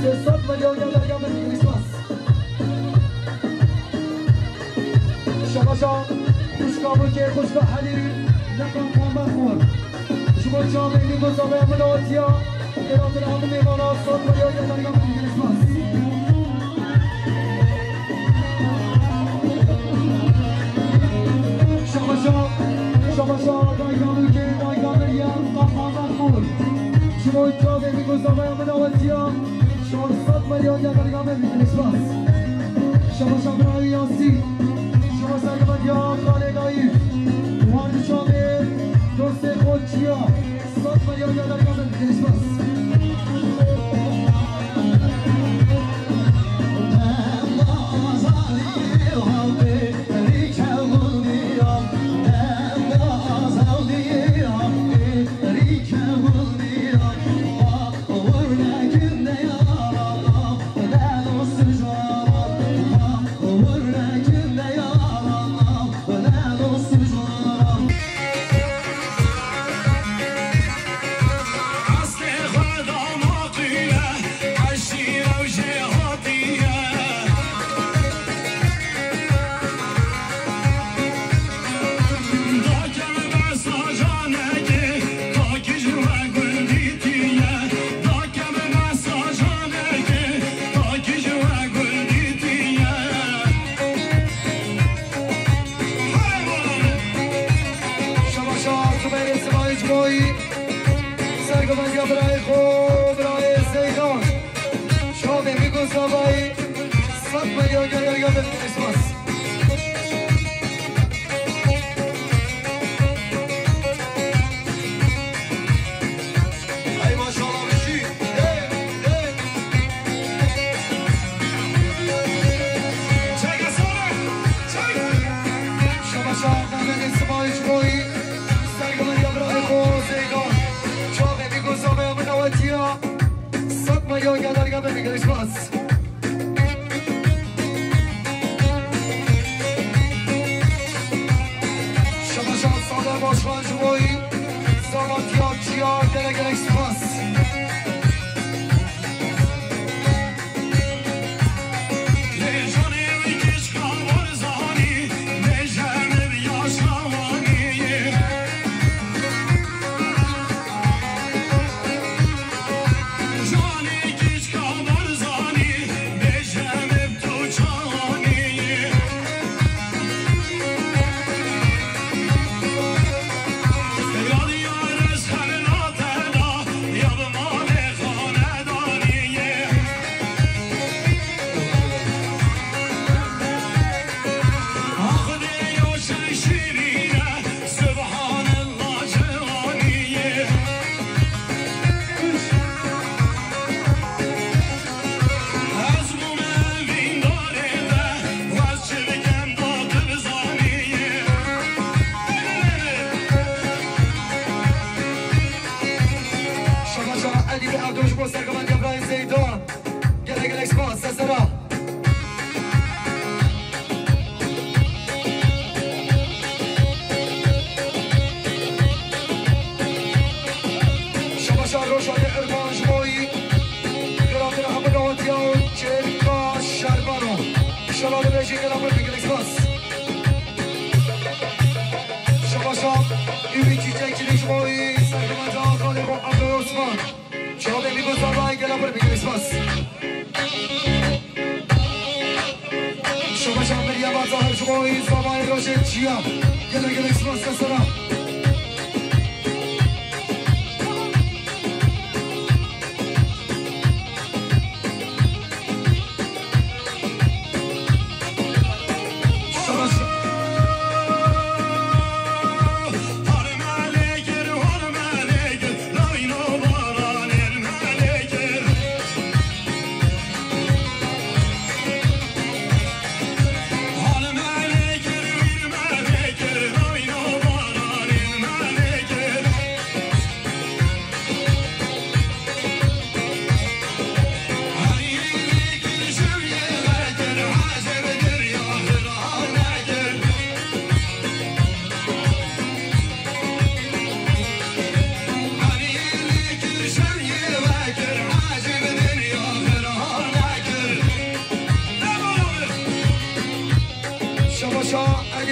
100 میلیون درگاه کریسمس شما شام خوشگاه که خوشگاه حلیل نکن کامبر خور شما شام این گذابه ملاتیا ایران در همه میوانا 100 میلیون درگاه کریسمس شما شام درگاه که درگاه مریم کامبر خور شما شام این گذابه ملاتیا 100 میلیون درگاه کریسمس شما شام برای یاسی شما سرگمت یا خاله نایف وارد شامل دوست خودچیا 100 میلیون درگاه کریسمس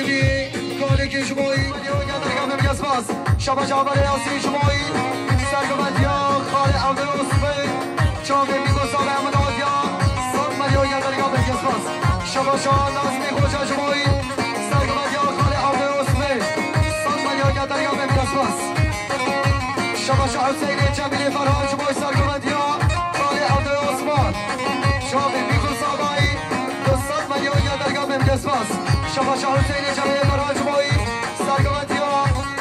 دیوی کاری که شمایی شبا جابر یاسی شمایی سرگمت یا خال عبد الرسمه چاوه میگو ساله احمد آدیا صد ملیون یا درگاه بگیس باز شبا شاه لازمی خوشا شمایی سرگمت یا خال عبد الرسمه صد ملیون یا درگاه بگیس باز شبا شاه حسین جمیلی فرهان شمایی سرگمت یا خال عبد الرسمان چاوه میگو ساله دو صد ملیون یا درگاه بگیس باز شبا شاه حسین جمیلی فرهان شمایی سرگمت یا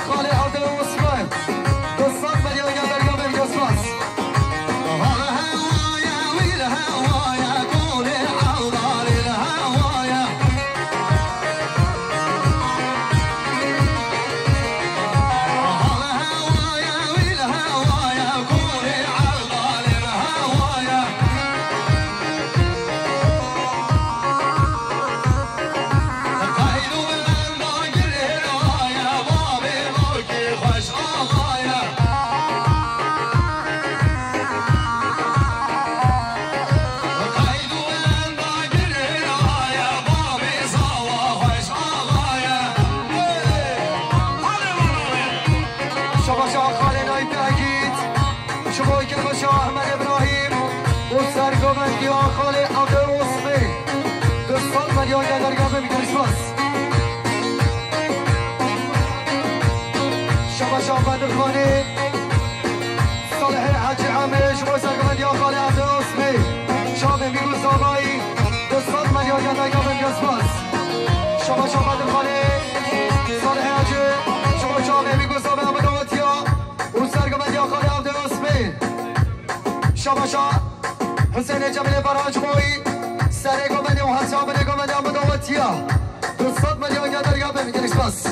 خال عبد الرسمان دو صد ملیون یا درگاه بگیس باز حسین جمیل فرهان شمایی سر گمدی و حساب نگمدی هم بداوتیا 200 میلیون یا درگاه بمیدن اسپاس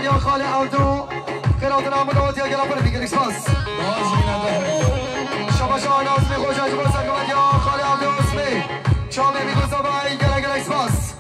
یا خال عبدو خیرات نام داوتی اگر اپر دیگر اسپاس شما شما نازمی خوشا شما سرگمت یا خال عبدو اسمی چامه میگو زبایی گره اسپاس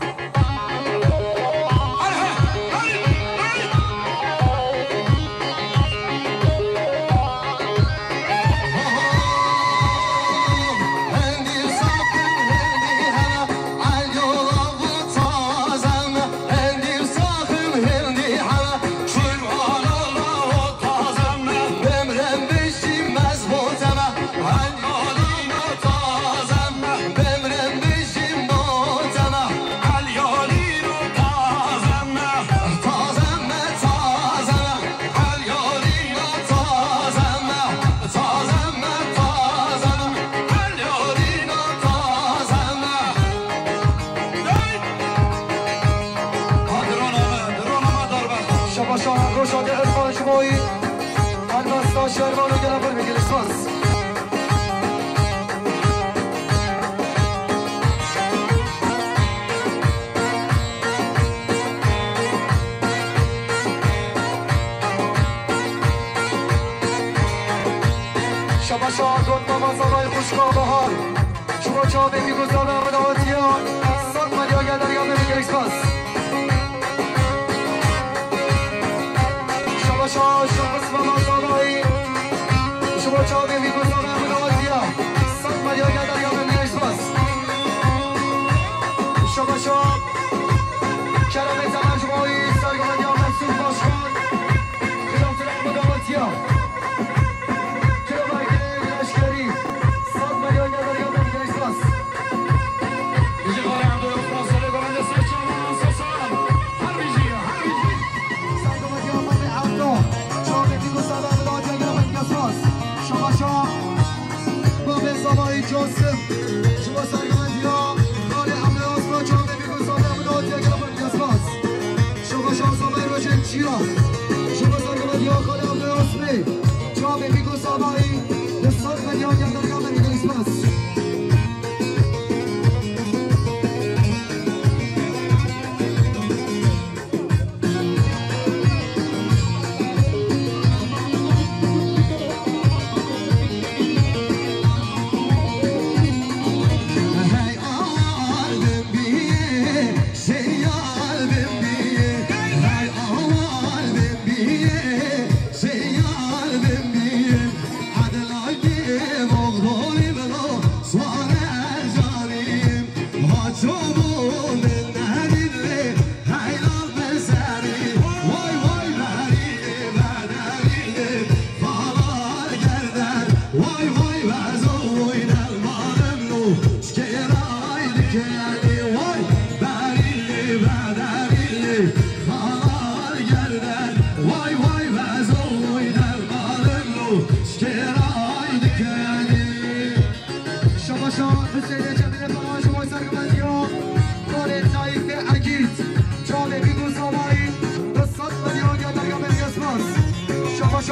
Jovem, amigo, salva aí. Eu sou o melhor, e agora, galera,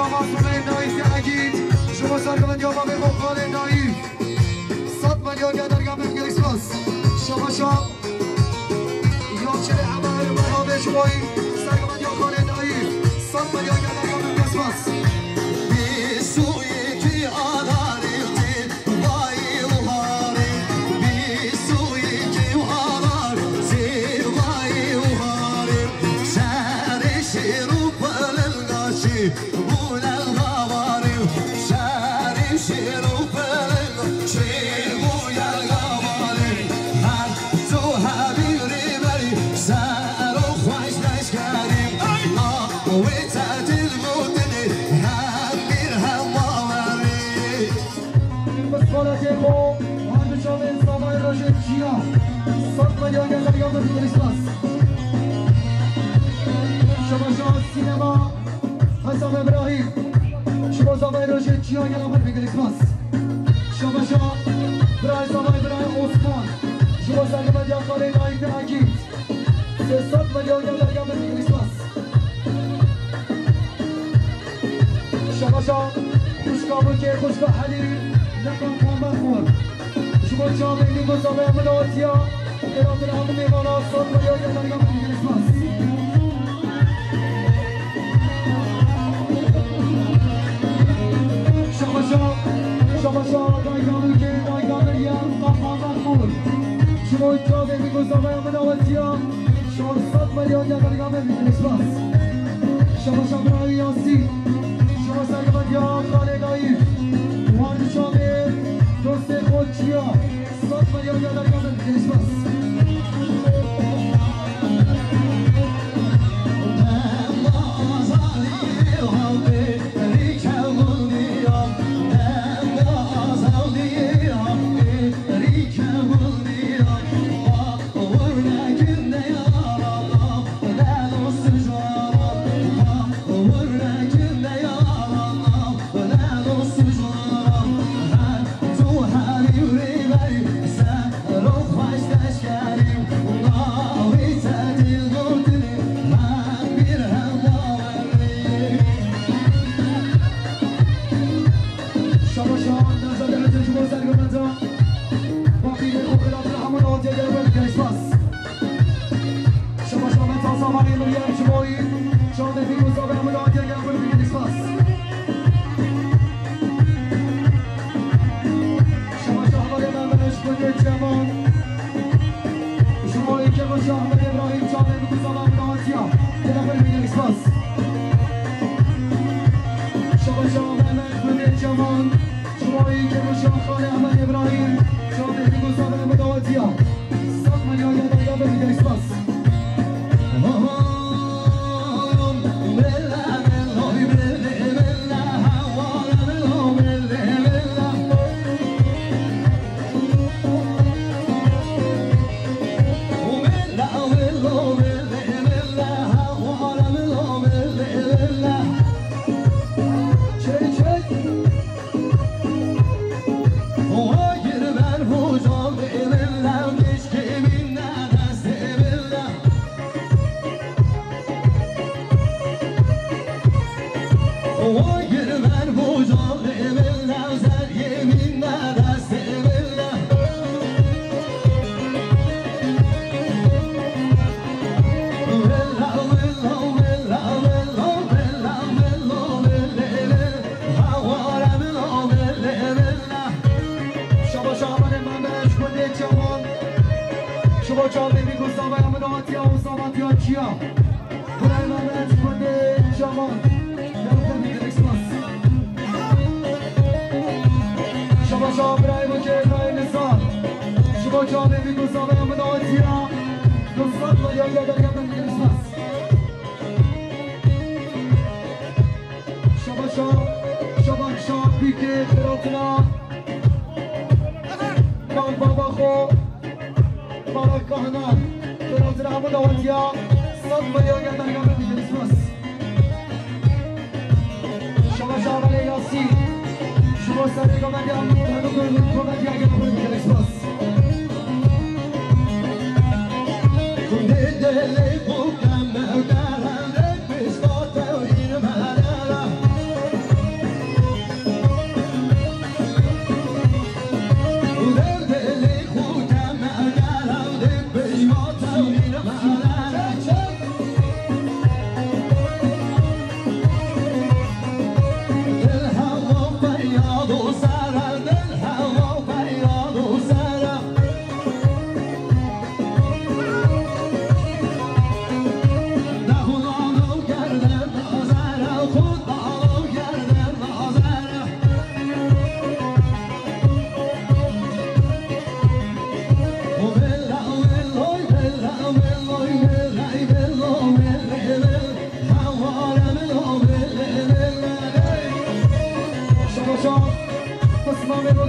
شما سونه نایی تاکید شما سرگمند یا به مقال نایی 100 میلیون یا در گام کریسمس شما شما یا چه عمل منابع شمایی سرگمند یا خانه نایی 100 میلیون یا در گام کریسمس بی سوی کی آداری وای وهاری بی سوی کی آداری وای وهاری شهر شیرو پلنگاشی سینما حسام ابراهیم شما زمان روشن چیا یه نمار به کریسمس شما برای زمان برای عثمان شما سرگمند یا خاله نایی تاکید 300 میلیون یا در گام به کریسمس شما خوشگاه که خوشگاه حلیل نکن کامبر خور شما جامعه گذابه همه آتیا ارادر همه میمانا 100 میلیون یا در گام به کریسمس شما دایگانو که دایگانو یارم قهرمان خور شما جاده میگذابه همه آتیا 400 میلیون یا در گام به کریسمس شما برای یاسی شما سرگمند یا خاله نایی وارد شامه دوست خود چیا 100 میلیون یا در گام به کریسمس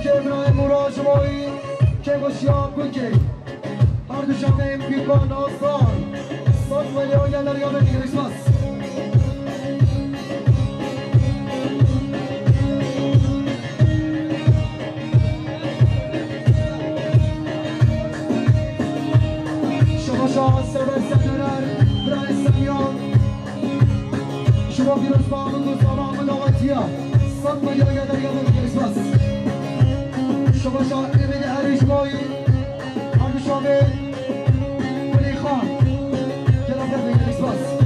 که ابراهیم مراد شمایی که باشیام کن که هر دو شامه پیکان آسان 100 میلیون گلر یا به کریسمس شما شاه سبر سنرر برای سمیان شما بیروز با همون دو سامان مداوتیا 100 میلیون گلر یا به کریسمس شما شاه امید هریش مایی هر دو شامه ولی خان گلر به کریسمس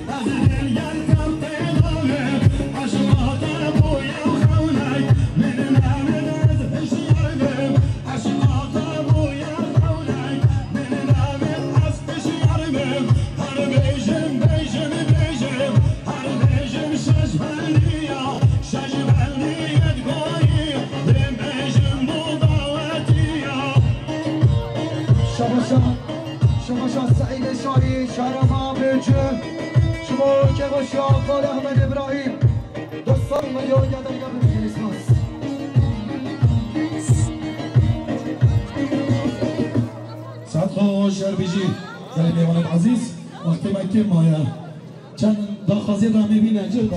As سعید شاهی شهرما برجه شما که باشی آقا احمد ابراهیم دوستان ملیون یادم گم کریسمس صدقا شربیجی زنی میوانت عزیز وقتی مکه مایه چند داخوازی را میبینه جل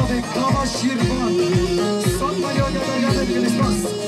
جناب کاما شیرخان 100 میلیون درگاه کریسمس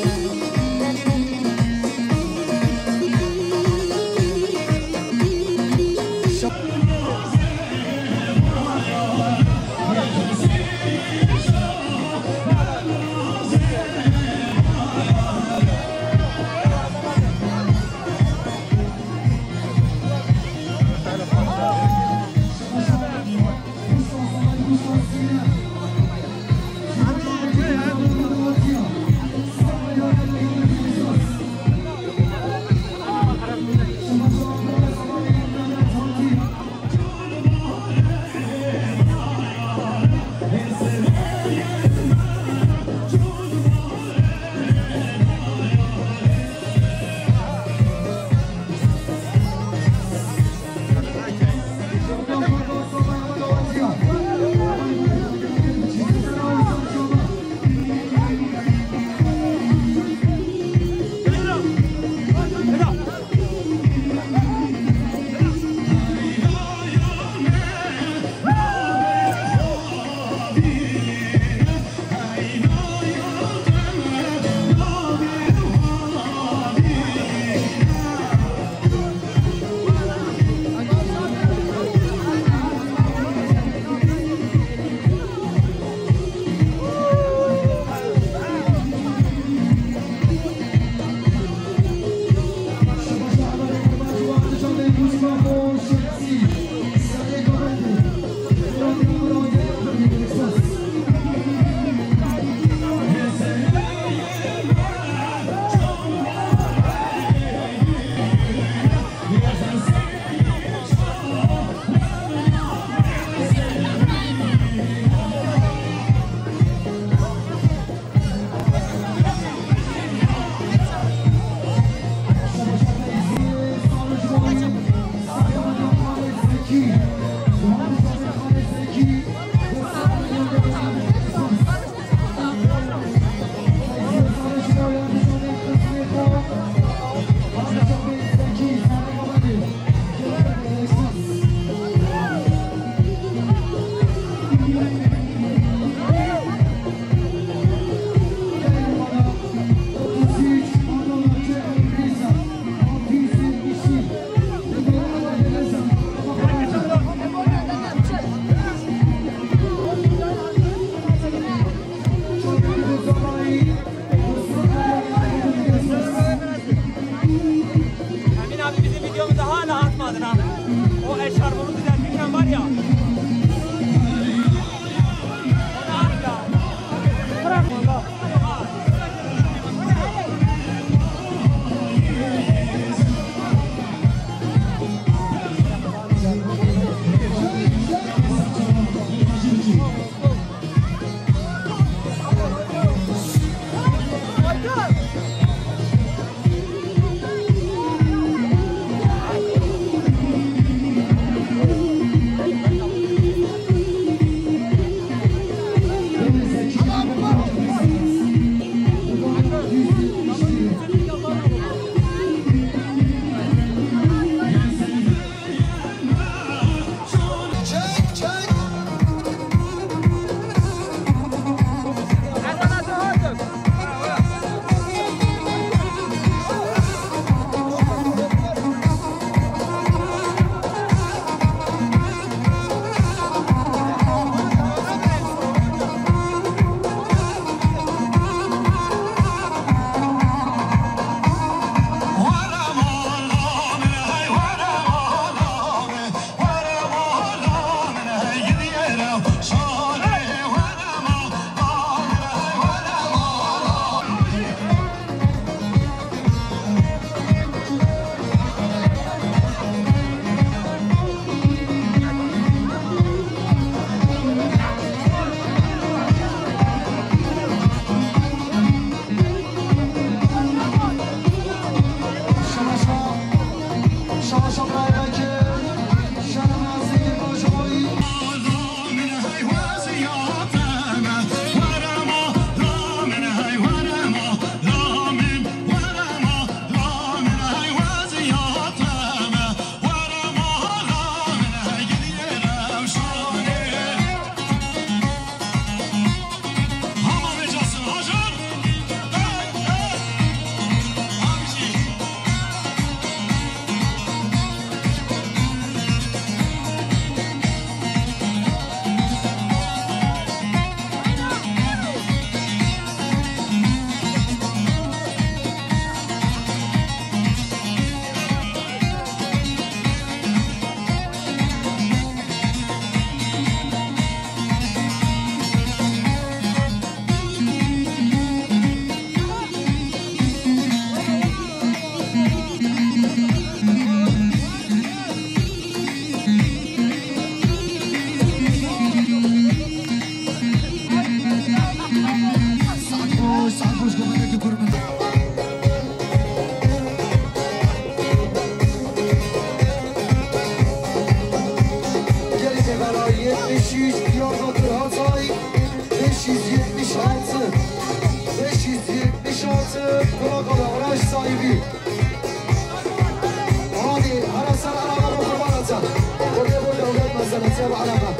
500 Diyarbakır Hatay 576 plakalı araç sahibi. Hadi arasan araba kurban atan. Oraya burada öğretmezsen hesabı araba.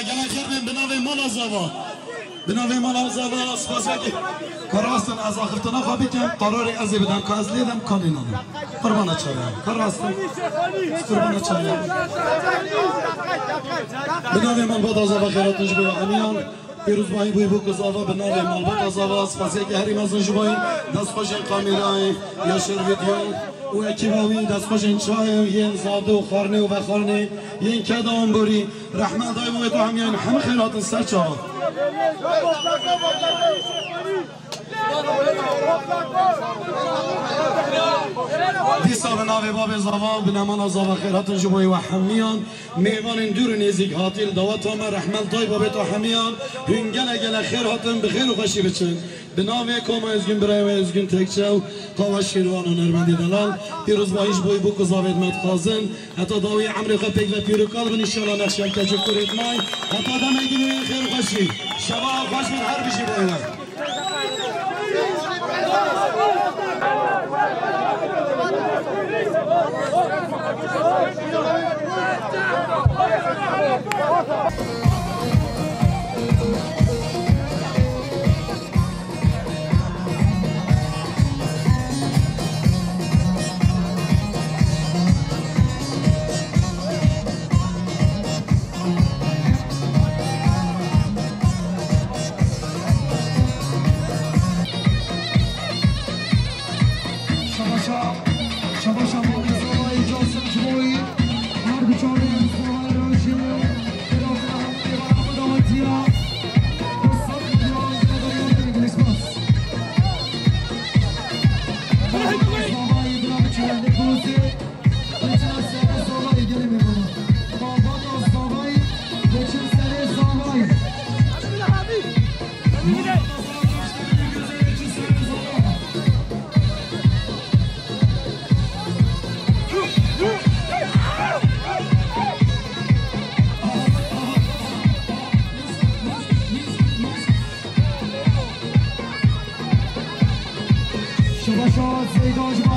گله خیر بین بناوی مالا زوا بناوی مالا زوا سپاس که کاراستن از آخرتنا خوابی که قرار ازی بدم که از لیدم کانی ندم قربانه چایم کاراستن قربانه چایم بناوی مال با زوا خیراتش بیا همیان پیروز باهی بوی بو کزاوا بناوی مال با زوا سپاس که هری مازن جوین دست خوش کامیرای یا شر ویدیو و اکیباوی دست خوش چای ین زاده و خارنه و بخارنه ین کدام بوری رحمت دای بو تو همیان همه خیرات سر چاوا دیسا به ناوی باب زوا به نمان زوا خیرات جبوی و حمیان میوان دور نیزیک هاتیل دوات همه رحمت دای باب تو حمیان هنگل گل خیر هاتن بخیر و خوشی بچن به ناوی کام ازگون برای و ازگون تکچو قاوا شیروان و نرمندی دلال پیروز باهیش بوی بو کزاوید مد خازن حتی داوی عمری خواه پیک و پیروکال بن انشاءالله نقشم کجو کرید مای حتی دم ایگی خیر و خوشی شبا خوش من هر بشی باینا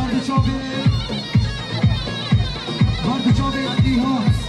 Bardı çabe, bardı çabe,